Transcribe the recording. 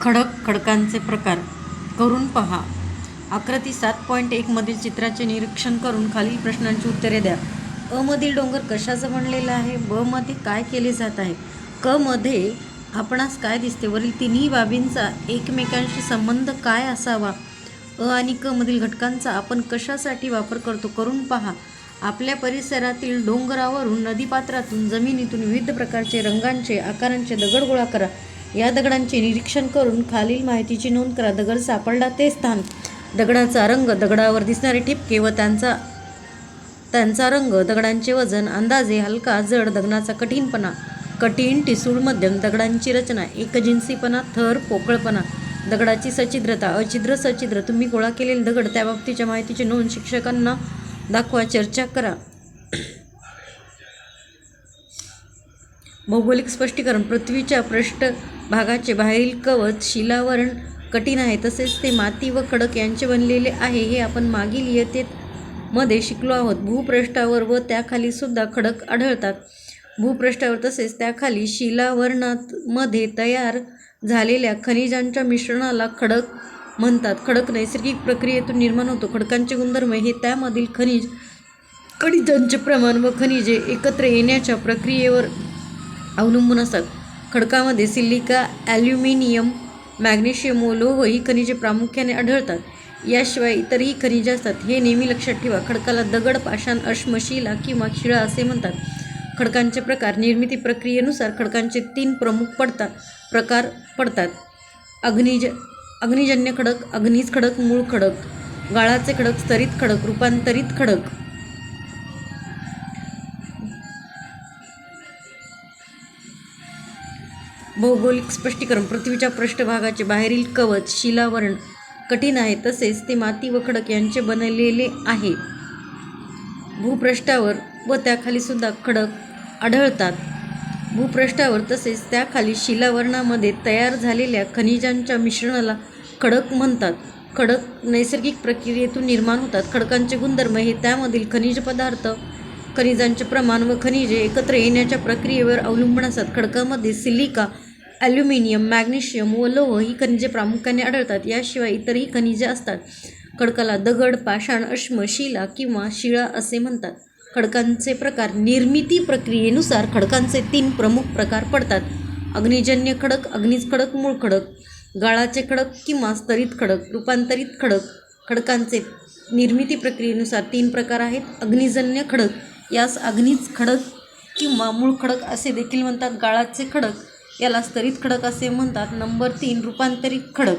खडकांचे प्रकार करून पहा. आकृती 7.1 मधील चित्राचे निरीक्षण करून खालील प्रश्नांची उत्तरे द्या. अ मधील डोंगर कशाचा बनलेला आहे? ब मध्ये काय केले जात आहे? क मध्ये आपणास काय दिसते? वरील तिन्ही बाबींचा एकमेकांशी संबंध काय असावा? अ आणि क मधील घटकांचा आपण कशासाठी वापर करतो? करून पहा. आपल्या परिसरातील डोंगरावरून, नदीपात्रातून, जमिनीतून विविध प्रकारचे, रंगांचे, आकारांचे दगड गोळा करा. या दगडांचे निरीक्षण करून खालील माहितीची नोंद करा. दगड सापडला ते स्थान, दगडाचा रंग, दगडावर दिसणारे ठिपके व त्यांचा रंग, दगडांचे वजन, अंदाजे हलका जड, दगडाचा कठीणपणा, कठीण, ठिसूळ, मध्यम, दगडांची रचना, एकजिन्सीपणा, थर, पोकळपणा, दगडाची सच्छिद्रता, अछिद्र, सच्छिद्र. तुम्ही गोळा केलेले दगड त्याबाबतीच्या माहितीची नोंद शिक्षकांना दाखवा, चर्चा करा. भौगोलिक स्पष्टीकरण. पृथ्वीच्या पृष्ठभागाचे बाहेरील कवच शिलावरण कठीण आहे, तसेच ते माती व खडक यांचे बनलेले आहे. हे आपण मागील इयत्तेमध्ये शिकलो आहोत. भूपृष्ठावर व त्याखाली सुद्धा खडक आढळतात. भूपृष्ठावर तसेच त्याखाली शिलावरणामध्ये तयार झालेल्या खनिजांच्या मिश्रणाला खडक म्हणतात. खडक नैसर्गिक प्रक्रियेतून निर्माण होतो. खडकांचे गुणधर्म हे त्यामधील खनिजांचे प्रमाण व खनिजे एकत्र येण्याच्या प्रक्रियेवर अवलंबून असतात. खडकामध्ये सिलिका, ॲल्युमिनियम, मॅग्नेशियम व लोह ही खनिजे प्रामुख्याने आढळतात. याशिवाय इतरही खनिजे असतात. हे नेहमी लक्षात ठेवा. खडकाला दगड, पाषाण, अश्म, शिला किंवा शिळा असे म्हणतात. खडकांचे प्रकार. निर्मिती प्रक्रियेनुसार खडकांचे 3 प्रमुख प्रकार पडतात. अग्निजन्य खडक, अग्नीज खडक, मूळ खडक, गाळाचे खडक, स्तरित खडक, रूपांतरित खडक. भौगोलिक स्पष्टीकरण. पृथ्वीच्या पृष्ठभागाचे बाहेरील कवच शिलावरण कठीण आहे, तसेच ते माती व खडक यांचे बनलेले आहे. भूपृष्ठावर व त्याखाली सुद्धा खडक आढळतात. भूपृष्ठावर तसेच त्याखाली शिलावरणामध्ये तयार झालेल्या खनिजांच्या मिश्रणाला खडक म्हणतात. खडक नैसर्गिक प्रक्रियेतून निर्माण होतात. खडकांचे गुणधर्म हे त्यामधील खनिज पदार्थ, खनिजांचे प्रमाण व खनिजे एकत्र येण्याच्या प्रक्रियेवर अवलंबून असतात. खडकामध्ये सिलिका, ॲल्युमिनियम, मॅग्नेशियम व लोह ही खनिजे प्रामुख्याने आढळतात. याशिवाय इतरही खनिजे असतात. खडकाला दगड, पाषाण, अश्म, शिला किंवा शिळा असे म्हणतात. खडकांचे प्रकार. निर्मिती प्रक्रियेनुसार खडकांचे 3 प्रमुख प्रकार पडतात. अग्निजन्य खडक, अग्नीज खडक, मूळ खडक, गाळाचे खडक किंवा स्तरित खडक, रूपांतरित खडक. खडकांचे निर्मिती प्रक्रियेनुसार 3 प्रकार आहेत. अग्निजन्य खडक, यास अग्नीज खडक किंवा मूळ खडक असे देखील म्हणतात. गाळाचे खडक, याला स्तरित खडक असे म्हणतात. नंबर 3 रूपांतरित खडक.